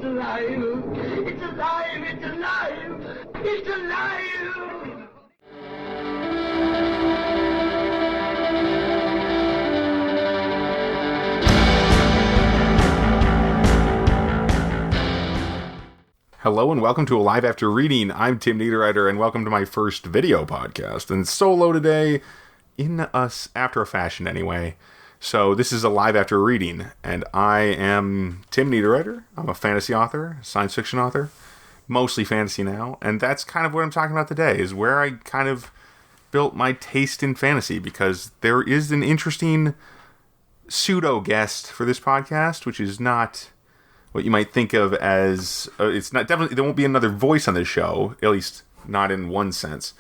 alive! It's alive! It's alive! It's alive! Hello and welcome to Alive After Reading. I'm Tim Niederreiter and welcome to my first video podcast. And solo today, in us after a fashion anyway. So this is Alive After Reading, and I am Tim Niederreiter. I'm a fantasy author, science fiction author, mostly fantasy now. And that's kind of what I'm talking about today, is where I kind of built my taste in fantasy, because there is an interesting pseudo guest for this podcast, which is not what you might think of as, it's not, definitely, there won't be another voice on this show, at least not in one sense.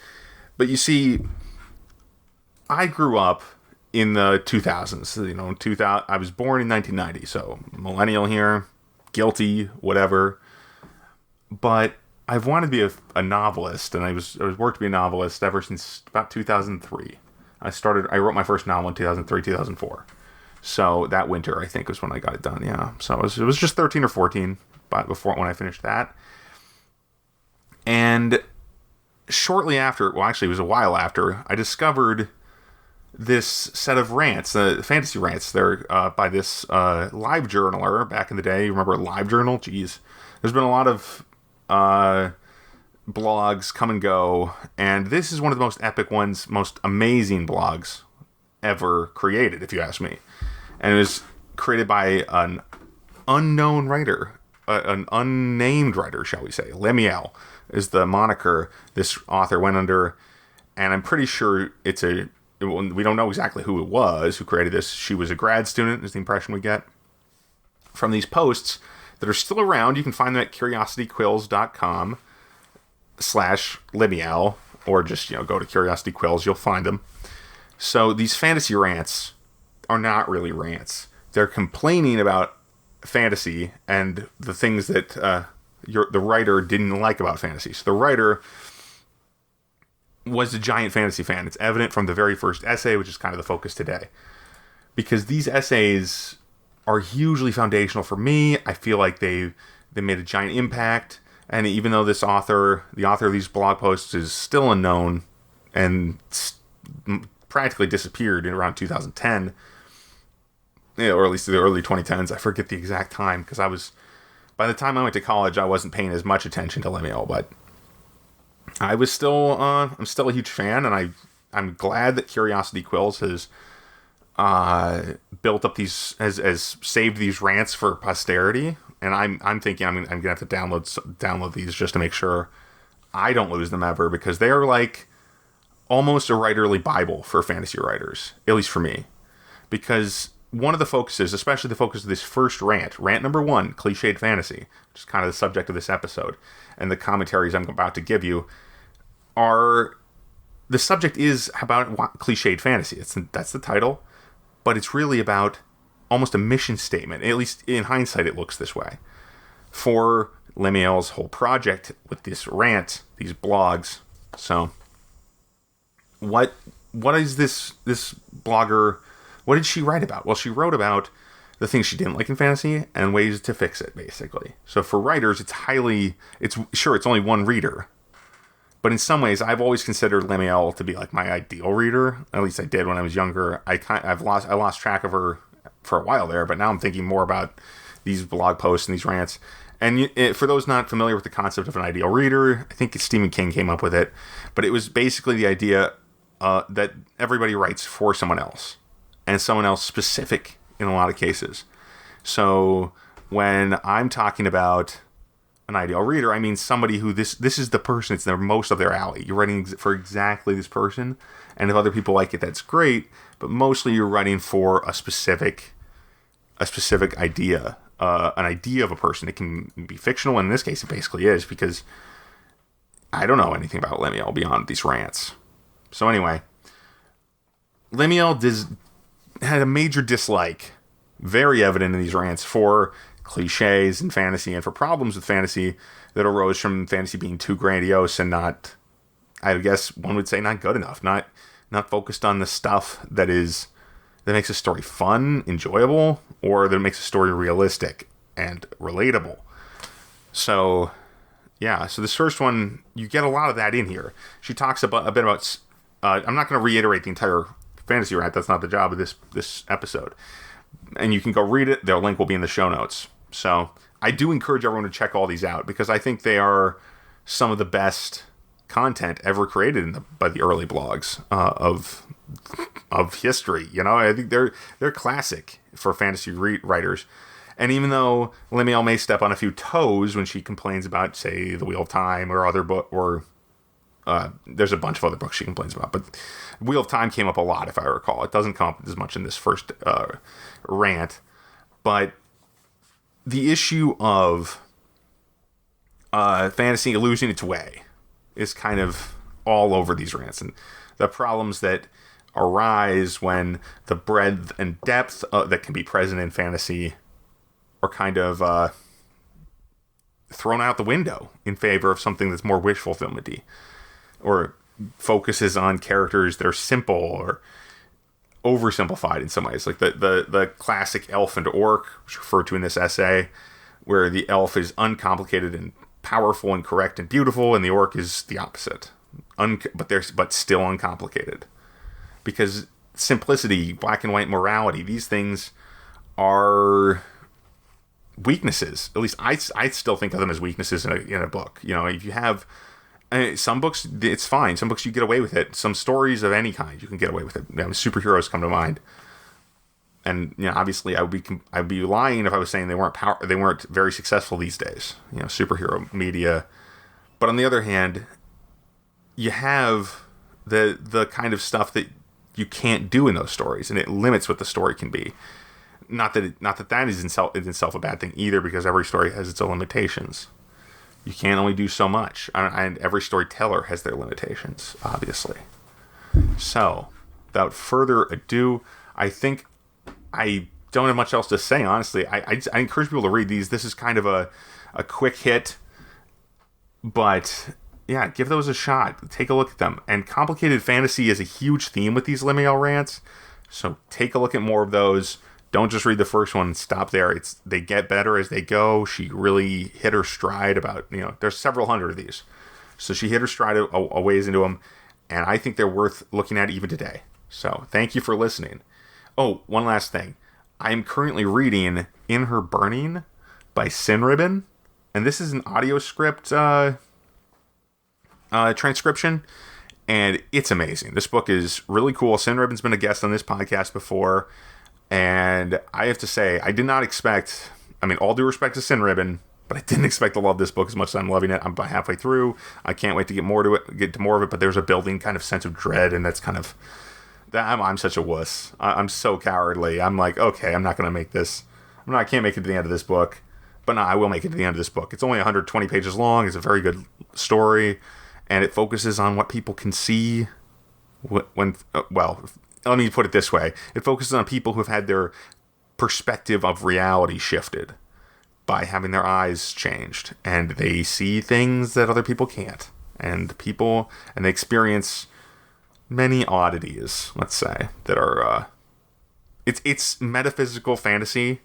But you see, I grew up in the 2000s, 2000, I was born in 1990, so millennial here, guilty, whatever. But I've wanted to be a novelist, and I was worked to be a novelist ever since about 2003. I wrote my first novel in 2003, 2004. So that winter, I think, was when I got it done. Yeah. So it was just 13 or 14 when I finished that. And shortly after, well, actually, it was a while after, I discovered this set of rants, fantasy rants. They're by this live journaler back in the day. You remember LiveJournal? Jeez. There's been a lot of blogs come and go. And this is one of the most epic ones, most amazing blogs ever created, if you ask me. And it was created by an unknown writer, an unnamed writer, shall we say. Limyaael is the moniker this author went under, and I'm pretty sure we don't know exactly who it was who created this. She was a grad student, is the impression we get from these posts that are still around. You can find them at curiosityquills.com/Limyaael, or just, go to Curiosity Quills, you'll find them. So these fantasy rants are not really rants. They're complaining about fantasy and the things that the writer didn't like about fantasy. So the writer was a giant fantasy fan. It's evident from the very first essay, which is kind of the focus today. Because these essays are hugely foundational for me. I feel like they made a giant impact. And even though the author of these blog posts is still unknown and practically disappeared in around 2010, or at least the early 2010s. I forget the exact time, because by the time I went to college, I wasn't paying as much attention to Limyaael, but I'm still a huge fan, and I'm glad that Curiosity Quills has built up has saved these rants for posterity, and I'm thinking I'm gonna have to download these just to make sure I don't lose them ever, because they are like almost a writerly Bible for fantasy writers, at least for me. Because one of the focuses, especially the focus of this first rant number 1, cliched fantasy, which is kind of the subject of this episode, and the commentaries I'm about to give you, the subject is about cliched fantasy. That's the title, but it's really about almost a mission statement. At least in hindsight, it looks this way. For Limyaael's whole project with this rant, these blogs. So what is this blogger, what did she write about? Well, she wrote about the things she didn't like in fantasy and ways to fix it, basically. So for writers, it's only one reader, but in some ways, I've always considered Limyaael to be like my ideal reader. At least I did when I was younger. I lost track of her for a while there, but now I'm thinking more about these blog posts and these rants. And for those not familiar with the concept of an ideal reader, I think Stephen King came up with it, but it was basically the idea that everybody writes for someone else, and someone else specific in a lot of cases. So when I'm talking about an ideal reader, I mean somebody who this is the person, it's the most of their alley. You're writing for exactly this person, and if other people like it, that's great, but mostly you're writing for a specific idea, an idea of a person. It can be fictional, and in this case it basically is, because I don't know anything about Limyaael beyond these rants. So anyway, Limyaael had a major dislike, very evident in these rants, for cliches in fantasy and for problems with fantasy that arose from fantasy being too grandiose and not, I guess one would say, not good enough, not focused on the stuff that makes a story fun, enjoyable, or that makes a story realistic and relatable. So, yeah. So this first one, you get a lot of that in here. She talks a bit about... I'm not going to reiterate the entire fantasy rant. That's not the job of this episode. And you can go read it. Their link will be in the show notes. So I do encourage everyone to check all these out because I think they are some of the best content ever created by the early blogs of history. You know, I think they're classic for fantasy writers. And even though Limyaael may step on a few toes when she complains about, say, The Wheel of Time or other book, or there's a bunch of other books she complains about, but Wheel of Time came up a lot, if I recall. It doesn't come up as much in this first rant, but the issue of fantasy losing its way is kind of all over these rants, and the problems that arise when the breadth and depth that can be present in fantasy are kind of thrown out the window in favor of something that's more wish fulfillment-y, or focuses on characters that are simple or oversimplified in some ways, like the classic elf and orc, which is referred to in this essay, where the elf is uncomplicated and powerful and correct and beautiful, and the orc is the opposite, but still uncomplicated. Because simplicity, black and white morality, these things are weaknesses. At least I still think of them as weaknesses in a book. You know, if you have some books, it's fine. Some books you get away with it. Some stories of any kind, you can get away with it. You know, superheroes come to mind, and you know, obviously, I'd be lying if I was saying they weren't very successful these days. You know, superhero media. But on the other hand, you have the kind of stuff that you can't do in those stories, and it limits what the story can be. Not that is in itself a bad thing either, because every story has its own limitations. You can't only do so much, and every storyteller has their limitations, obviously. So, without further ado, I think I don't have much else to say, honestly. I encourage people to read these. This is kind of a quick hit, but yeah, give those a shot. Take a look at them. And complicated fantasy is a huge theme with these Limyaael rants, so take a look at more of those. Don't just read the first one and stop there. They get better as they go. She really hit her stride about, you know, there's several hundred of these. So she hit her stride a ways into them, and I think they're worth looking at even today. So thank you for listening. Oh, one last thing. I am currently reading In Her Burning by Sin Ribbon, and this is an audio script transcription, and it's amazing. This book is really cool. Sin Ribbon's been a guest on this podcast before, and I have to say, I did not expect, I mean, all due respect to Sin Ribbon, but I didn't expect to love this book as much as I'm loving it. I'm about halfway through. I can't wait to get to more of it, but there's a building kind of sense of dread, and that's kind of, I'm such a wuss. I'm so cowardly. I'm like, okay, I'm not going to make this. I can't make it to the end of this book, but no, I will make it to the end of this book. It's only 120 pages long. It's a very good story, and it focuses on what people can see when, let me put it this way. It focuses on people who have had their perspective of reality shifted by having their eyes changed, and they see things that other people can't, and they experience many oddities, let's say, that are it's metaphysical fantasy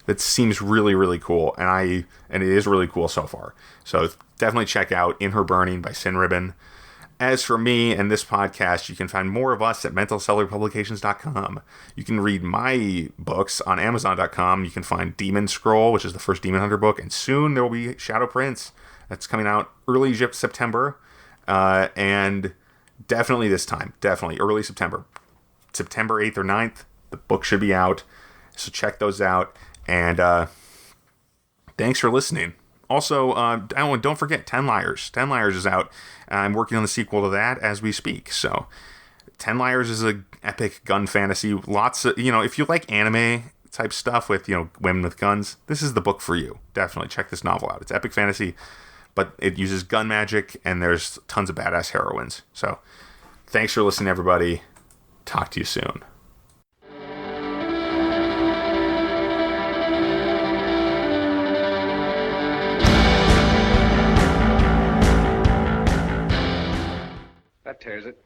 that seems really, really cool, and it is really cool so far. So definitely check out In Her Burning by Sin Ribbon. As for me and this podcast, you can find more of us at mentalcellularpublications.com. You can read my books on amazon.com. You can find Demon Scroll, which is the first Demon Hunter book, and soon there will be Shadow Prince. That's coming out early September, and definitely this time, definitely early September. September 8th or 9th, the book should be out, so check those out, and thanks for listening. Also, don't forget 10 Liars. 10 Liars is out. I'm working on the sequel to that as we speak. So, 10 Liars is a epic gun fantasy. Lots of, if you like anime type stuff with, women with guns, this is the book for you. Definitely check this novel out. It's epic fantasy, but it uses gun magic, and there's tons of badass heroines. So, thanks for listening, everybody. Talk to you soon. That tears it.